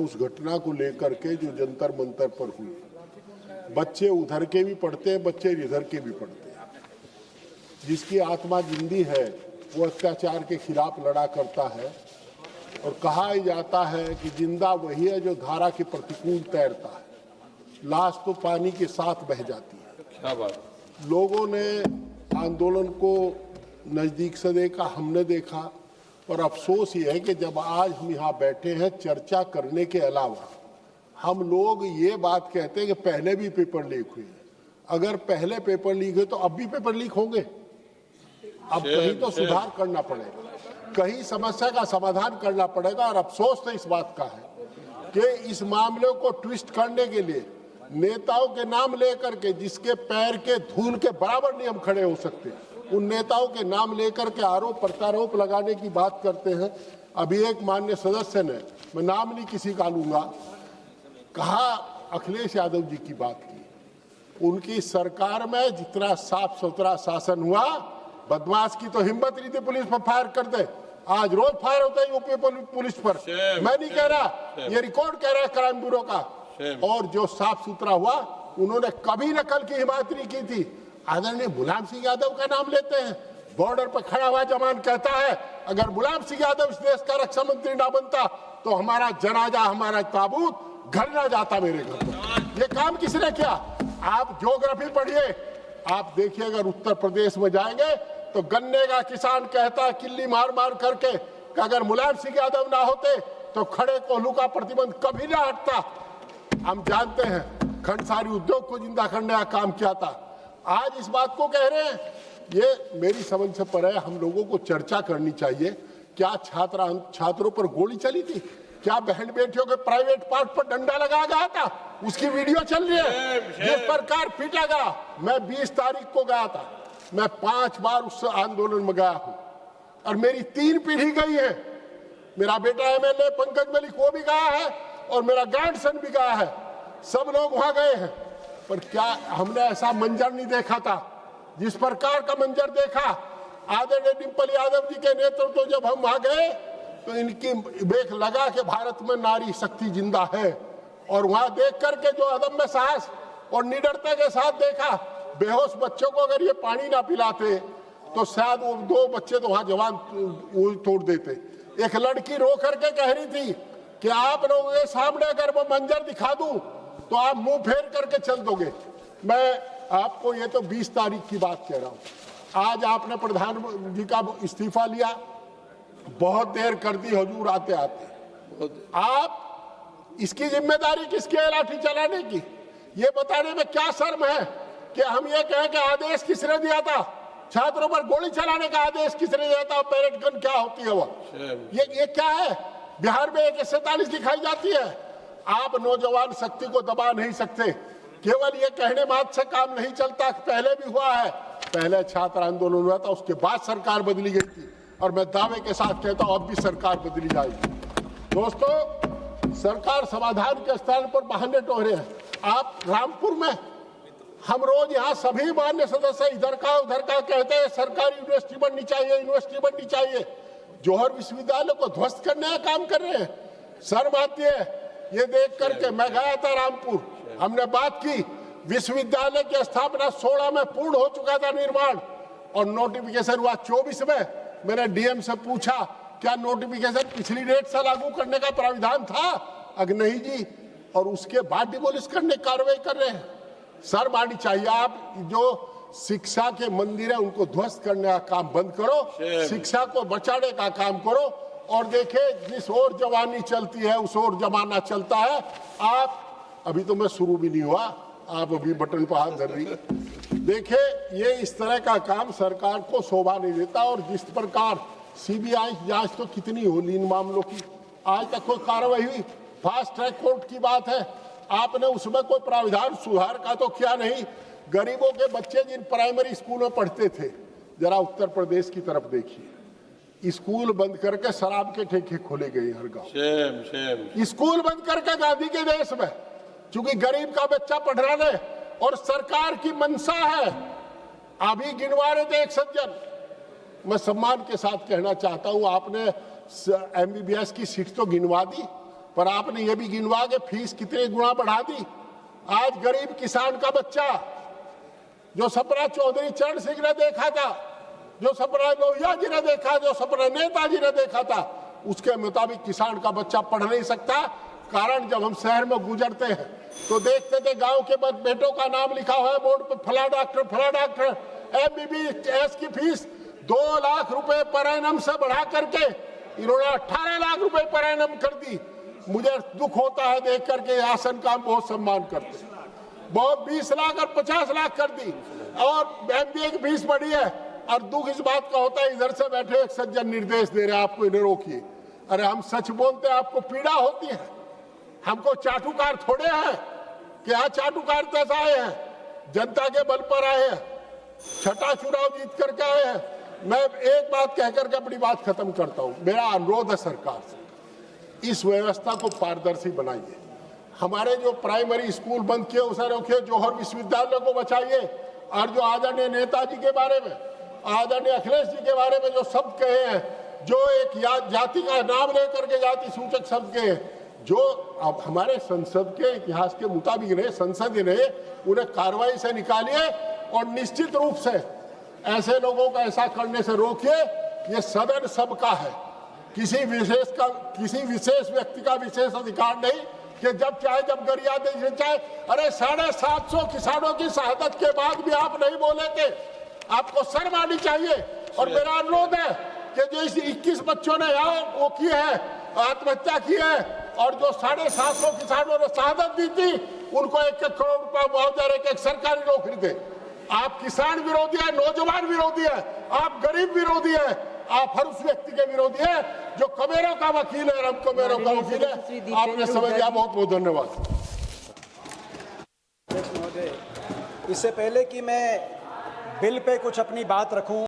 उस घटना को लेकर के जो जंतर मंतर पर हुई। बच्चे उधर के भी पढ़ते हैं, बच्चे इधर के भी पढ़ते हैं। जिसकी आत्मा जिंदी है वो अत्याचार के खिलाफ लड़ा करता है, और कहा ही जाता है कि जिंदा वही है जो धारा के प्रतिकूल तैरता है, लाश तो पानी के साथ बह जाती है। क्या बात। लोगों ने आंदोलन को नजदीक से देखा, हमने देखा, और अफसोस ये है कि जब आज हम यहाँ बैठे हैं चर्चा करने के अलावा हम लोग ये बात कहते हैं कि पहले भी पेपर लीक हुए हैं। अगर पहले पेपर लीक हुए तो अब भी पेपर लीक होंगे। अब कहीं तो सुधार करना पड़ेगा, कहीं समस्या का समाधान करना पड़ेगा। और अफसोस तो इस बात का है कि इस मामले को ट्विस्ट करने के लिए नेताओं के नाम लेकर के, जिसके पैर के धूल के बराबर नहीं हम खड़े हो सकते, उन नेताओं के नाम लेकर के आरोप प्रत्यारोप लगाने की बात करते हैं। अभी एक माननीय सदस्य ने, मैं नाम नहीं किसी का लूंगा, कहा अखिलेश यादव जी की बात की। उनकी सरकार में जितना साफ सुथरा शासन हुआ, बदमाश की तो हिम्मत नहीं थी पुलिस पर फायर कर दे। आज रोज फायर होता है यूपी पुलिस पर। मैं नहीं कह रहा, ये रिकॉर्ड कह रहा है क्राइम ब्यूरो का। और जो साफ सुथरा हुआ, उन्होंने कभी नकल की हिमायत नहीं की थी। आदरणीय मुलायम सिंह यादव का नाम लेते हैं, बॉर्डर पर खड़ा हुआ जवान कहता है अगर मुलायम सिंह यादव इस देश का रक्षा मंत्री ना बनता तो हमारा जनाजा, हमारा ताबूत घर ना जाता मेरे घर पर। ये काम किसने किया? आप ज्योग्राफी पढ़िए, आप देखिए, अगर उत्तर प्रदेश में जाएंगे तो गन्ने का किसान कहता है किल्ली मार मार करके कि अगर मुलायम सिंह यादव ना होते तो खड़े कोल्हू का प्रतिबंध कभी ना हटता। हम जानते हैं खंडसारी उद्योग को जिंदा करने का काम किया था। आज इस बात को कह रहे हैं, ये मेरी समझ से पर है। हम लोगों को चर्चा करनी चाहिए। क्या छात्रों पर गोली चली थी? क्या बहन बेटियों के प्राइवेट पार्ट पर डंडा लगाया गया था? उसकी वीडियो चल रही है, जिस प्रकार पीटा गया। मैं 20 तारीख को गया था, मैं 5 बार उस आंदोलन में गया हूं और मेरी 3 पीढ़ी गई है। मेरा बेटा एमएलए पंकज मलिक वो भी गया है और मेरा ग्रैंडसन भी गया है। सब लोग वहां गए हैं, पर क्या हमने ऐसा मंजर नहीं देखा था जिस प्रकार का मंजर देखा। आदरणीय डिम्पल यादव जी के नेतृत्व तो जब हम वहां गए तो इनकी देख लगा कि भारत में नारी शक्ति जिंदा है। और वहां देख करके जो अदम्य साहस और निडरता के साथ देखा, बेहोश बच्चों को अगर ये पानी ना पिलाते तो शायद वो 2 बच्चे तो वहां जवान तोड़ देते। एक लड़की रो करके कह रही थी कि आप लोगों के सामने अगर वो मंजर दिखा दूं तो आप मुंह फेर करके चल दोगे। मैं आपको ये तो 20 तारीख की बात कह रहा हूं। आज आपने प्रधानमंत्री का इस्तीफा लिया, बहुत देर कर दी हुजूर आते आते। आप इसकी जिम्मेदारी किसकी है लाठी चलाने की? ये बताने में क्या शर्म है कि हम ये कहें कि आदेश किसने दिया था? छात्रों पर गोली चलाने का आदेश किसने दिया था? पैरेड गन क्या होती है वो? ये क्या है? बिहार में AK-47 दिखाई जाती है। आप नौजवान शक्ति को दबा नहीं सकते। केवल ये कहने मात्र से काम नहीं चलता। पहले भी हुआ है, पहले छात्र आंदोलन हुआ था, उसके बाद सरकार बदली गई थी, और मैं दावे के साथ कहता हूं अब भी सरकार बदली जाएगी। दोस्तों, सरकार समाधान के स्थान पर बहाने टोरे हैं। आप रामपुर में, हम रोज यहाँ सभी मान्य सदस्य इधर का उधर का कहते हैं सरकारी यूनिवर्सिटी बननी चाहिए, यूनिवर्सिटी बननी चाहिए। जौहर विश्वविद्यालय को ध्वस्त करने का काम कर रहे हैं। शर्म आती है ये देख करके। मैं गया था रामपुर, हमने बात की। विश्वविद्यालय की स्थापना 16 में पूर्ण हो चुका था निर्माण, और नोटिफिकेशन हुआ 24 में। मैंने डीएम से पूछा क्या नोटिफिकेशन पिछली डेट से लागू करने का प्राविधान था? अगर नहीं जी, और उसके बाद डिमोलिश करने कार्रवाई कर रहे हैं। शर्म आनी चाहिए। आप जो शिक्षा के मंदिर है उनको ध्वस्त करने का काम बंद करो, शिक्षा को बचाने का काम करो। और देखे जिस ओर जवानी चलती है उस ओर जमाना चलता है। आप अभी तो मैं शुरू भी नहीं हुआ, आप अभी बटन पर हाथ धर रही। देखे ये इस तरह का काम सरकार को शोभा नहीं देता। और जिस प्रकार सीबीआई जांच तो कितनी होली इन मामलों की, आज तक कोई कार्रवाई हुई? फास्ट ट्रैक कोर्ट की बात है, आपने उसमें कोई प्राविधान सुधार का तो किया नहीं। गरीबों के बच्चे जिन प्राइमरी स्कूल में पढ़ते थे, जरा उत्तर प्रदेश की तरफ देखिए, स्कूल बंद करके शराब के ठेके खोले गए हर गांव। स्कूल बंद करके गांधी के देश में, क्योंकि गरीब का बच्चा पढ़ रहा है और सरकार की मंशा है। अभी गिनवा रहे थे एक सज्जन, मैं सम्मान के साथ कहना चाहता हूं, आपने MBBS की सीट तो गिनवा दी, पर आपने ये भी गिनवा के फीस कितने गुना बढ़ा दी। आज गरीब किसान का बच्चा जो सपना चौधरी चरण सिंह ने देखा था, जो सपना लोहिया जी ने देखा, जो सपना नेताजी ने देखा था, उसके मुताबिक किसान का बच्चा पढ़ नहीं सकता। कारण जब हम शहर में गुजरते हैं तो देखते थे गांव के बेटों का नाम लिखा हुआ है बोर्ड पर, फला डॉक्टर। MBBS की फीस 2 लाख रुपए पर एनम से बढ़ा करके इन्होंने 18 लाख रुपए पर एनम कर दी। मुझे दुख होता है देख करके, आसन का बहुत सम्मान करते, बहुत 20 लाख और 50 लाख कर दी, और MBA की फीस बढ़ी है। और दुख इस बात का होता है, इधर से बैठे एक सज्जन निर्देश दे रहे हैं आपको इन्हें रोकिए। अरे हम सच बोलते हैं, आपको पीड़ा होती है। हमको चाटुकार थोड़े हैं कि यहाँ चाटुकार कैसे आए हैं, जनता के बल पर आए हैं, छठा चुनाव जीत करके आए हैं। मैं एक बात कह करके अपनी बात खत्म करता हूँ। मेरा अनुरोध है सरकार से, इस व्यवस्था को पारदर्शी बनाइए। हमारे जो प्राइमरी स्कूल बंद किए उसे रोकिए, जौहर विश्वविद्यालय को बचाइए, और जो आदरणीय नेताजी के बारे में, आदरणीय अखिलेश जी के बारे में जो शब्द कहे हैं, जो एक जाति का नाम लेकर के जाति सूचक शब्द कहे हैं, जो अब हमारे संसद के इतिहास के मुताबिक रहे, संसद ने उन्हें कार्रवाई से निकालिए और निश्चित रूप से ऐसे लोगों को ऐसा करने से रोकिए। ये सदन सबका है, किसी विशेष व्यक्ति का विशेष अधिकार नहीं कि जब चाहे जब गरिया दे चाहे। अरे 750 किसानों की शहादत के बाद भी आप नहीं बोले थे, आपको शर्म आनी चाहिए। और मेरा अनुरोध है कि जो इस 21 बच्चों ने यहाँ वो की है, आत्महत्या की है, और जो 750 किसानों ने शहादत दी थी, उनको 1-1 करोड़ रुपया मुआवजा, एक सरकारी नौकरी दे। आप किसान विरोधी है, नौजवान विरोधी है, आप गरीब विरोधी है, आप हर उस व्यक्ति के विरोधी है जो कमेरों का वकील है, हम कमेरों का वकील है। आपने समझ लिया, बहुत बहुत धन्यवाद। इससे पहले कि मैं बिल पे कुछ अपनी बात रखूं,